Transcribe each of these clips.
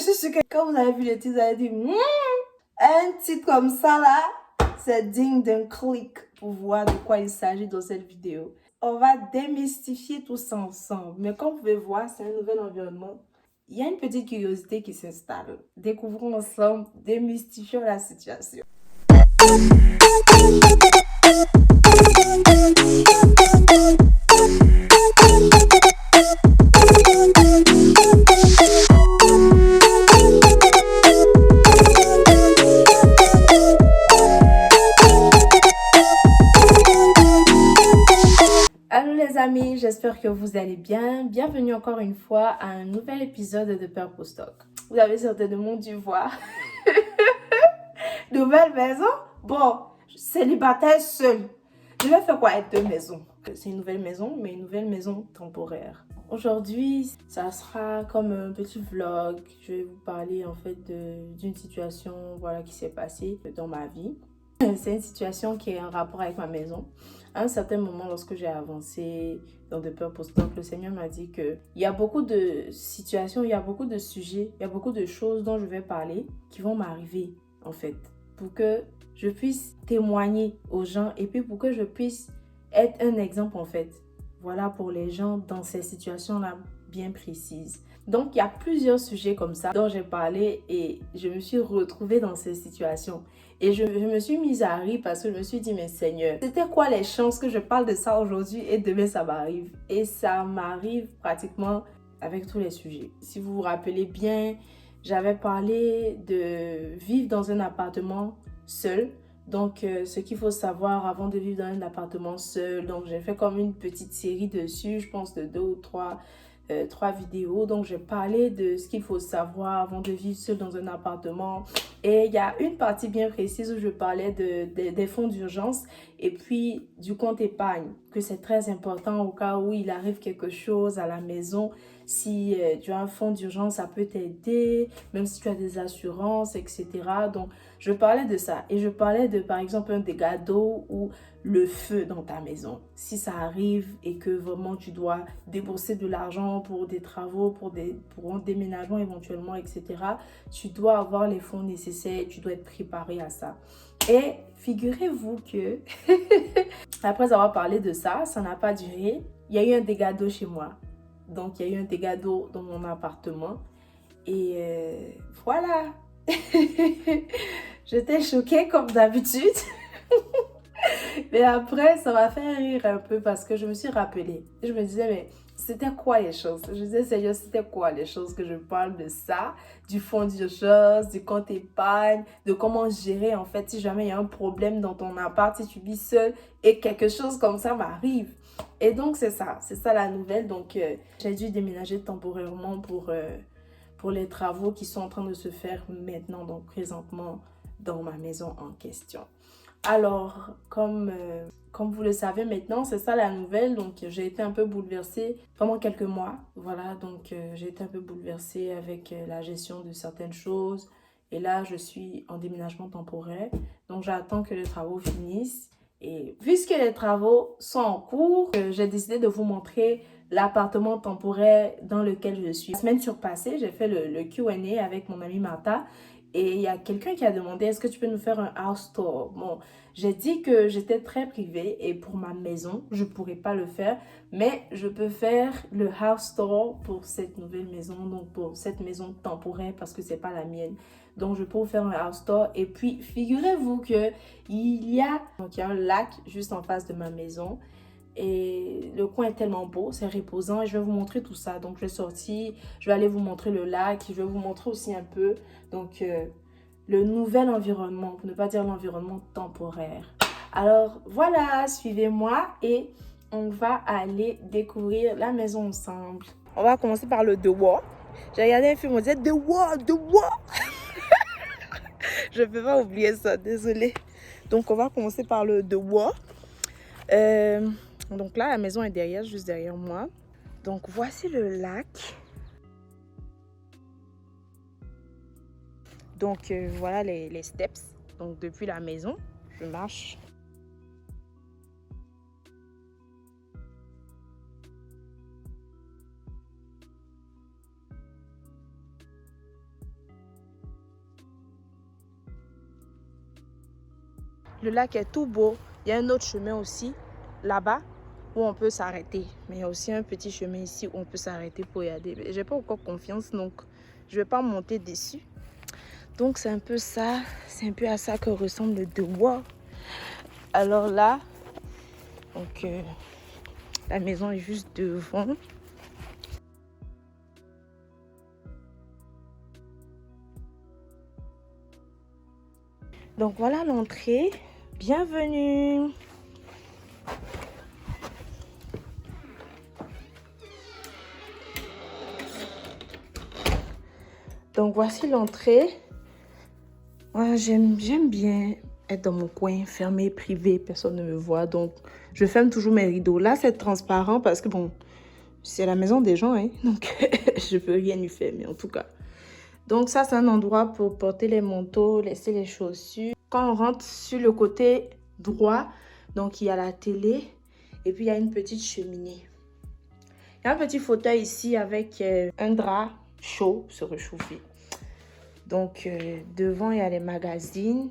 suis sûre que quand vous avez vu le titre, vous avez dit un titre comme ça là, c'est digne d'un clic pour voir de quoi il s'agit dans cette vidéo. On va démystifier tout ça ensemble. Mais comme vous pouvez voir, c'est un nouvel environnement. Il y a une petite curiosité qui s'installe. Découvrons ensemble, démystifions la situation. Allô les amis, j'espère que vous allez bien. Bienvenue encore une fois à un nouvel épisode de Purple Stock. Vous avez certainement dû voir. Nouvelle maison? Bon, célibataire seul. Je vais faire quoi être deux maisons? C'est une nouvelle maison, mais une nouvelle maison temporaire. Aujourd'hui, ça sera comme un petit vlog. Je vais vous parler en fait d'une situation voilà, qui s'est passée dans ma vie. C'est une situation qui est en rapport avec ma maison. À un certain moment, lorsque j'ai avancé dans The Purple Stock, le Seigneur m'a dit qu'il y a beaucoup de situations, il y a beaucoup de sujets, il y a beaucoup de choses dont je vais parler qui vont m'arriver en fait, pour que je puisse témoigner aux gens et puis pour que je puisse être un exemple en fait. Voilà pour les gens dans ces situations-là bien précises. Donc, il y a plusieurs sujets comme ça dont j'ai parlé et je me suis retrouvée dans ces situations. Et je me suis mise à rire parce que je me suis dit, mais Seigneur, c'était quoi les chances que je parle de ça aujourd'hui et demain ça m'arrive? Et ça m'arrive pratiquement avec tous les sujets. Si vous vous rappelez bien, j'avais parlé de vivre dans un appartement seul. Donc, ce qu'il faut savoir avant de vivre dans un appartement seul. Donc, j'ai fait comme une petite série dessus, je pense de 2 ou 3 vidéos. Donc, je parlais de ce qu'il faut savoir avant de vivre seul dans un appartement. Et il y a une partie bien précise où je parlais des fonds d'urgence et puis du compte épargne, que c'est très important au cas où il arrive quelque chose à la maison. Si tu as un fonds d'urgence, ça peut t'aider, même si tu as des assurances, etc. Donc, je parlais de ça. Et je parlais de, par exemple, un dégât d'eau ou le feu dans ta maison. Si ça arrive et que vraiment tu dois débourser de l'argent pour des travaux, pour un déménagement éventuellement, etc., tu dois avoir les fonds nécessaires, tu dois être préparé à ça. Et figurez-vous que, après avoir parlé de ça, ça n'a pas duré. Il y a eu un dégât d'eau chez moi. Donc, il y a eu un dégât d'eau dans mon appartement. Et voilà. J'étais choquée comme d'habitude. Mais après, ça m'a fait rire un peu parce que je me suis rappelée. Je me disais, mais c'était quoi les choses? Je disais, Seigneur, c'était quoi les choses que je parle de ça? Du fonds d'urgence, du compte épargne, de comment gérer en fait si jamais il y a un problème dans ton appart, si tu vis seul et quelque chose comme ça m'arrive. Et donc, c'est ça la nouvelle. Donc, j'ai dû déménager temporairement pour les travaux qui sont en train de se faire maintenant, donc présentement dans ma maison en question. Alors, comme vous le savez maintenant, c'est ça la nouvelle. Donc, j'ai été un peu bouleversée pendant quelques mois. Voilà, donc j'ai été un peu bouleversée avec la gestion de certaines choses. Et là, je suis en déménagement temporaire. Donc, j'attends que les travaux finissent. Et puisque les travaux sont en cours, j'ai décidé de vous montrer l'appartement temporaire dans lequel je suis. La semaine surpassée, j'ai fait le Q&A avec mon amie Martha. Et il y a quelqu'un qui a demandé, est-ce que tu peux nous faire un house tour? Bon, j'ai dit que j'étais très privée et pour ma maison, je ne pourrais pas le faire. Mais je peux faire le house tour pour cette nouvelle maison, donc pour cette maison temporaire parce que ce n'est pas la mienne. Donc, je peux vous faire un house tour. Et puis, figurez-vous qu'il y a un lac juste en face de ma maison. Et le coin est tellement beau, c'est reposant et je vais vous montrer tout ça. Donc, je vais sortir, je vais aller vous montrer le lac. Je vais vous montrer aussi un peu donc, le nouvel environnement, pour ne pas dire l'environnement temporaire. Alors, voilà, suivez-moi et on va aller découvrir la maison ensemble. On va commencer par le dehors. J'ai regardé un film, on disait dehors. Je ne peux pas oublier ça, désolée. Donc, on va commencer par le dehors. Donc là, la maison est derrière, juste derrière moi. Donc, voici le lac. Donc, voilà les steps. Donc, depuis la maison, je marche. Le lac est tout beau. Il y a un autre chemin aussi là-bas où on peut s'arrêter. Mais il y a aussi un petit chemin ici où on peut s'arrêter pour y aller. J'ai pas encore confiance, donc je vais pas monter dessus. Donc c'est un peu ça. C'est un peu à ça que ressemble le devoir. Alors là, donc la maison est juste devant. Donc voilà l'entrée. Bienvenue. Donc voici l'entrée. Moi j'aime bien être dans mon coin, fermé, privé, personne ne me voit. Donc je ferme toujours mes rideaux. Là c'est transparent parce que bon, c'est la maison des gens, hein. Donc je peux rien y faire, mais en tout cas. Donc ça c'est un endroit pour porter les manteaux, laisser les chaussures. Quand on rentre sur le côté droit, donc il y a la télé et puis il y a une petite cheminée. Il y a un petit fauteuil ici avec un drap chaud pour se réchauffer. Donc devant il y a les magazines.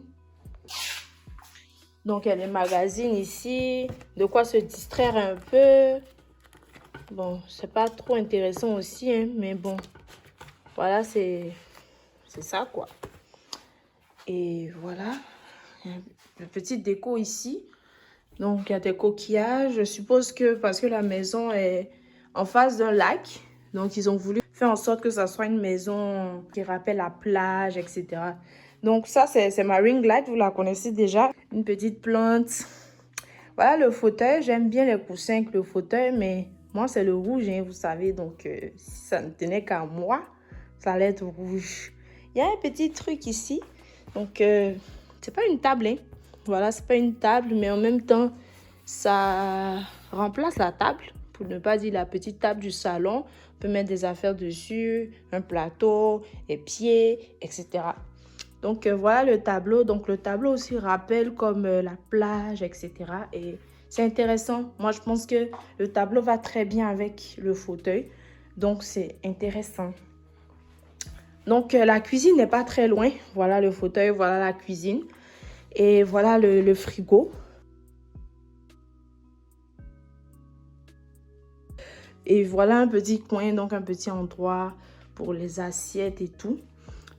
Donc il y a les magazines ici, de quoi se distraire un peu. Bon, c'est pas trop intéressant aussi, hein, mais bon, voilà, c'est ça quoi. Et voilà, il y a une petite déco ici. Donc il y a des coquillages. Je suppose que parce que la maison est en face d'un lac, donc ils ont voulu faire en sorte que ça soit une maison qui rappelle la plage, etc. Donc ça c'est ma ring light, vous la connaissez déjà. Une petite plante. Voilà le fauteuil, j'aime bien les coussins avec le fauteuil, mais moi c'est le rouge, hein, vous savez. Donc si ça ne tenait qu'à moi, ça allait être rouge. Il y a un petit truc ici. Donc c'est pas une table, hein. Voilà, c'est pas une table, mais en même temps, ça remplace la table, pour ne pas dire la petite table du salon. On peut mettre des affaires dessus, un plateau, les pieds, etc. Donc voilà le tableau. Donc le tableau aussi rappelle comme la plage, etc. Et c'est intéressant. Moi, je pense que le tableau va très bien avec le fauteuil. Donc c'est intéressant. Donc la cuisine n'est pas très loin. Voilà le fauteuil, voilà la cuisine. Et voilà le frigo. Et voilà un petit coin, donc un petit endroit pour les assiettes et tout.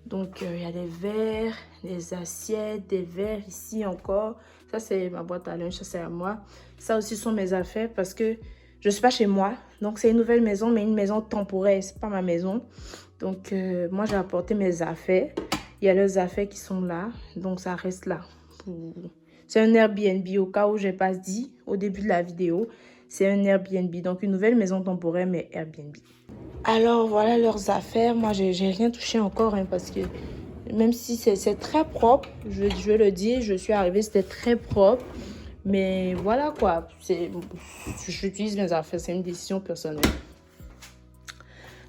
Donc il y a des verres, des assiettes, des verres ici encore. Ça c'est ma boîte à linge, ça c'est à moi. Ça aussi sont mes affaires parce que je ne suis pas chez moi. Donc c'est une nouvelle maison, mais une maison temporaire, c'est pas ma maison. Donc moi j'ai apporté mes affaires. Il y a leurs affaires qui sont là, donc ça reste là. C'est un Airbnb au cas où je n'ai pas dit au début de la vidéo. C'est un Airbnb, donc une nouvelle maison temporaire mais Airbnb. Alors voilà leurs affaires. Moi j'ai rien touché encore hein, parce que même si c'est très propre, je vais le dire, je suis arrivée, c'était très propre. Mais voilà quoi, j'utilise mes affaires, c'est une décision personnelle.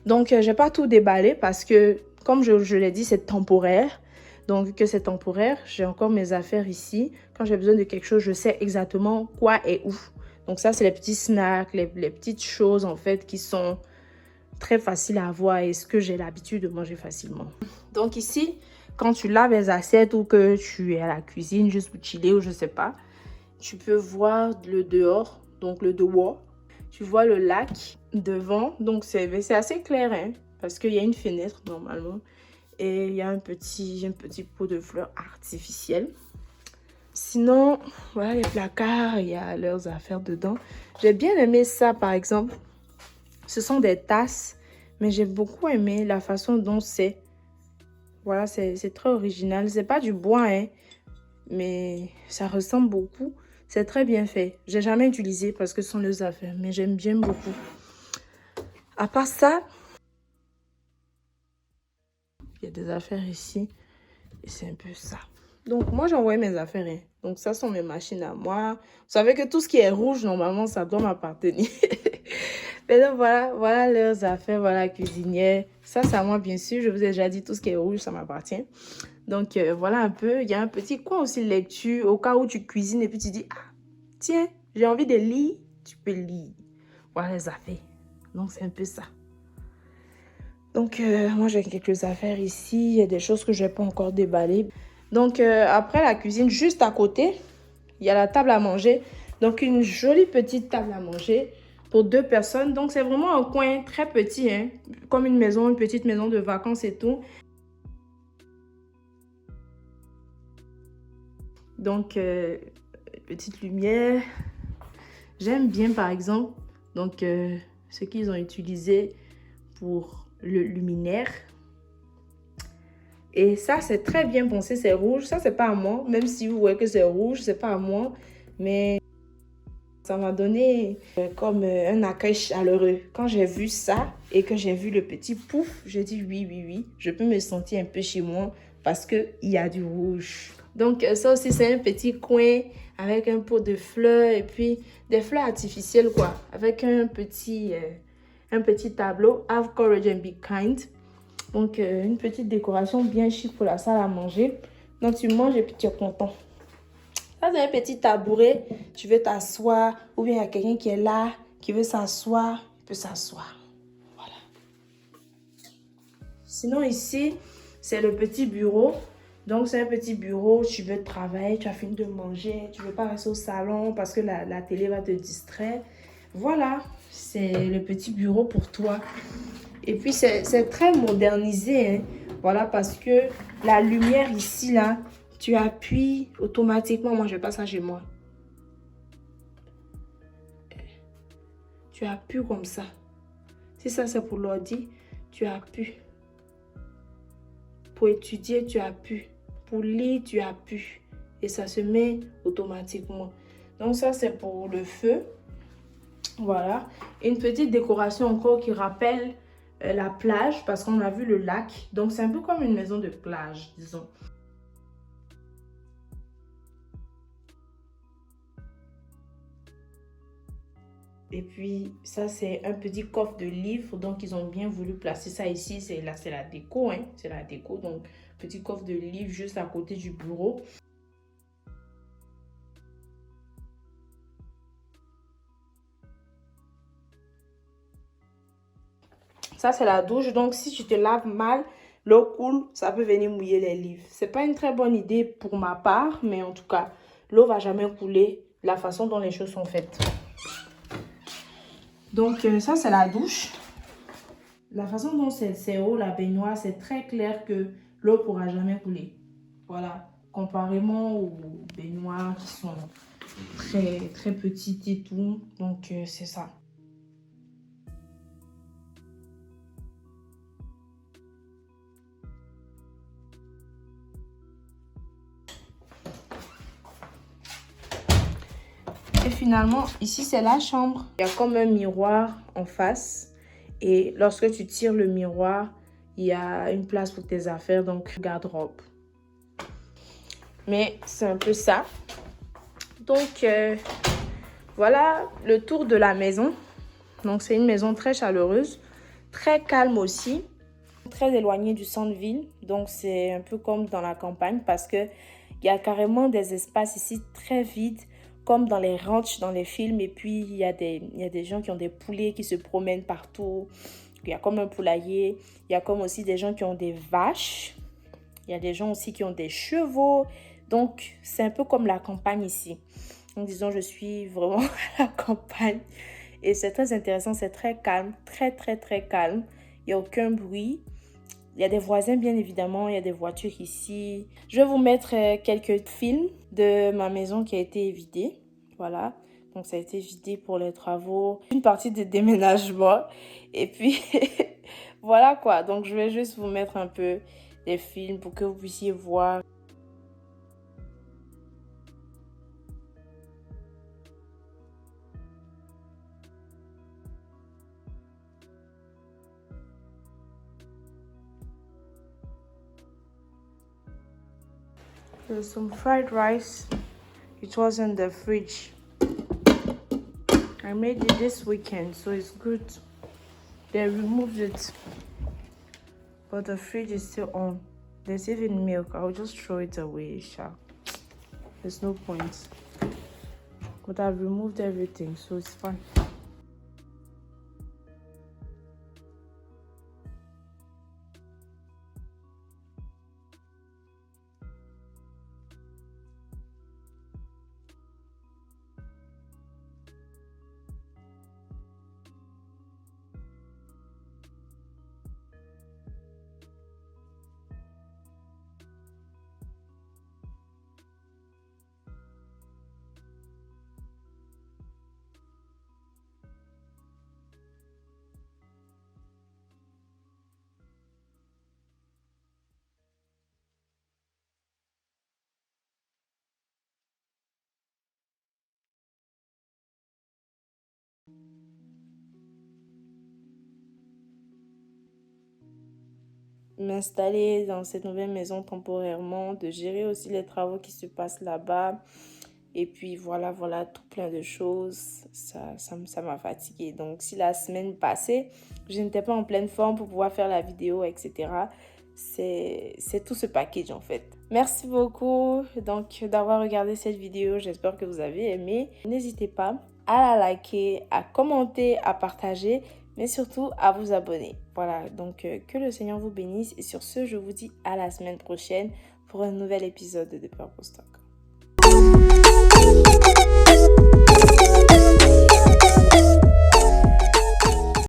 Donc j'ai pas tout déballé parce que comme je l'ai dit, c'est temporaire. Donc, que c'est temporaire, j'ai encore mes affaires ici. Quand j'ai besoin de quelque chose, je sais exactement quoi et où. Donc, ça, c'est les petits snacks, les petites choses, en fait, qui sont très faciles à avoir et ce que j'ai l'habitude de manger facilement. Donc, ici, quand tu laves les assiettes ou que tu es à la cuisine juste pour chiller ou je sais pas, tu peux voir le dehors, donc le dehors. Tu vois le lac devant. Donc, c'est assez clair, hein, parce qu'il y a une fenêtre normalement. Et il y a un petit pot de fleurs artificielles. Sinon, voilà les placards, il y a leurs affaires dedans. J'ai bien aimé ça, par exemple. Ce sont des tasses, mais j'ai beaucoup aimé la façon dont c'est. Voilà, c'est très original. C'est pas du bois, hein, mais ça ressemble beaucoup. C'est très bien fait. J'ai jamais utilisé parce que ce sont leurs affaires, mais j'aime bien beaucoup. À part ça, il y a des affaires ici et c'est un peu ça. Donc moi j'ai envoyé mes affaires, hein. Donc ça sont mes machines à moi. Vous savez que tout ce qui est rouge normalement ça doit m'appartenir. Mais donc voilà leurs affaires, voilà la cuisinière. Ça c'est à moi bien sûr, je vous ai déjà dit tout ce qui est rouge ça m'appartient. Donc voilà un peu, il y a un petit coin aussi lecture au cas où tu cuisines et puis tu dis ah tiens j'ai envie de lire, tu peux lire. Voilà les affaires. Donc c'est un peu ça. Donc, moi, j'ai quelques affaires ici. Il y a des choses que je n'ai pas encore déballées. Donc, après la cuisine, juste à côté, Il y a la table à manger. Donc, une jolie petite table à manger pour 2 personnes. Donc, c'est vraiment un coin très petit, hein, comme une maison, une petite maison de vacances et tout. Donc, petite lumière. J'aime bien, par exemple, donc, ce qu'ils ont utilisé pour le luminaire. Et ça, c'est très bien pensé, c'est rouge. Ça, c'est pas à moi. Même si vous voyez que c'est rouge, c'est pas à moi. Mais ça m'a donné comme un accueil chaleureux. Quand j'ai vu ça et que j'ai vu le petit pouf, j'ai dit oui, oui, oui. Je peux me sentir un peu chez moi parce qu'il y a du rouge. Donc, ça aussi, c'est un petit coin avec un pot de fleurs et puis des fleurs artificielles, quoi. Avec un petit tableau. Have courage and be kind. Donc, une petite décoration bien chic pour la salle à manger. Donc, tu manges et puis tu es content. Là, tu as un petit tabouret, tu veux t'asseoir, ou bien il y a quelqu'un qui est là, qui veut s'asseoir, il peut s'asseoir. Voilà. Sinon, ici, c'est le petit bureau. Donc, c'est un petit bureau, tu veux travailler, tu as fini de manger, tu ne veux pas rester au salon parce que la télé va te distraire. Voilà, c'est le petit bureau pour toi. Et puis, c'est très modernisé, hein. Voilà, parce que la lumière ici, là, tu appuies automatiquement. Moi, je passe ça chez moi. Tu appuies comme ça. Si ça, c'est pour l'ordi, tu appuies. Pour étudier, tu appuies. Pour lire, tu appuies. Et ça se met automatiquement. Donc, ça, c'est pour le feu. Voilà. Une petite décoration encore qui rappelle la plage parce qu'on a vu le lac. Donc, c'est un peu comme une maison de plage, disons. Et puis, ça, c'est un petit coffre de livres. Donc, ils ont bien voulu placer ça ici. C'est la déco, hein. C'est la déco. Donc, petit coffre de livres juste à côté du bureau. Ça, c'est la douche. Donc, si tu te laves mal, l'eau coule, ça peut venir mouiller les livres. C'est pas une très bonne idée pour ma part, mais en tout cas, l'eau va jamais couler de la façon dont les choses sont faites. Donc, ça, c'est la douche. La façon dont c'est haut, la baignoire, c'est très clair que l'eau pourra jamais couler. Voilà. Comparément aux baignoires qui sont très, très petites et tout. Donc, c'est ça. Et finalement, ici, c'est la chambre. Il y a comme un miroir en face. Et lorsque tu tires le miroir, il y a une place pour tes affaires, donc garde-robe. Mais c'est un peu ça. Donc, voilà le tour de la maison. Donc, c'est une maison très chaleureuse, très calme aussi, très éloignée du centre-ville. Donc, c'est un peu comme dans la campagne parce qu'il y a carrément des espaces ici très vides, comme dans les ranchs, dans les films. Et puis, il y a des gens qui ont des poulets qui se promènent partout. Il y a comme un poulailler. Il y a comme aussi des gens qui ont des vaches. Il y a des gens aussi qui ont des chevaux. Donc, c'est un peu comme la campagne ici. Donc, disons, je suis vraiment à la campagne. Et c'est très intéressant, c'est très calme, très, très, très calme. Il n'y a aucun bruit. Il y a des voisins, bien évidemment. Il y a des voitures ici. Je vais vous mettre quelques films de ma maison qui a été vidée. Voilà. Donc, ça a été vidé pour les travaux. Une partie de déménagement. Et puis, voilà quoi. Donc, je vais juste vous mettre un peu des films pour que vous puissiez voir. There's some fried rice. It was in the fridge. I made it this weekend, so it's good. They removed it, but the fridge is still on. There's even milk. I'll just throw it away, Sha. There's no point. But I've removed everything, so it's fine. m'installer dans cette nouvelle maison temporairement, de gérer aussi les travaux qui se passent là-bas. Et puis voilà, tout plein de choses. Ça m'a fatiguée. Donc si la semaine passée, je n'étais pas en pleine forme pour pouvoir faire la vidéo, etc. C'est tout ce package en fait. Merci beaucoup donc d'avoir regardé cette vidéo. J'espère que vous avez aimé. N'hésitez pas à la liker, à commenter, à partager, mais surtout à vous abonner. Voilà, donc que le Seigneur vous bénisse. Et sur ce, je vous dis à la semaine prochaine pour un nouvel épisode de Purple Talk.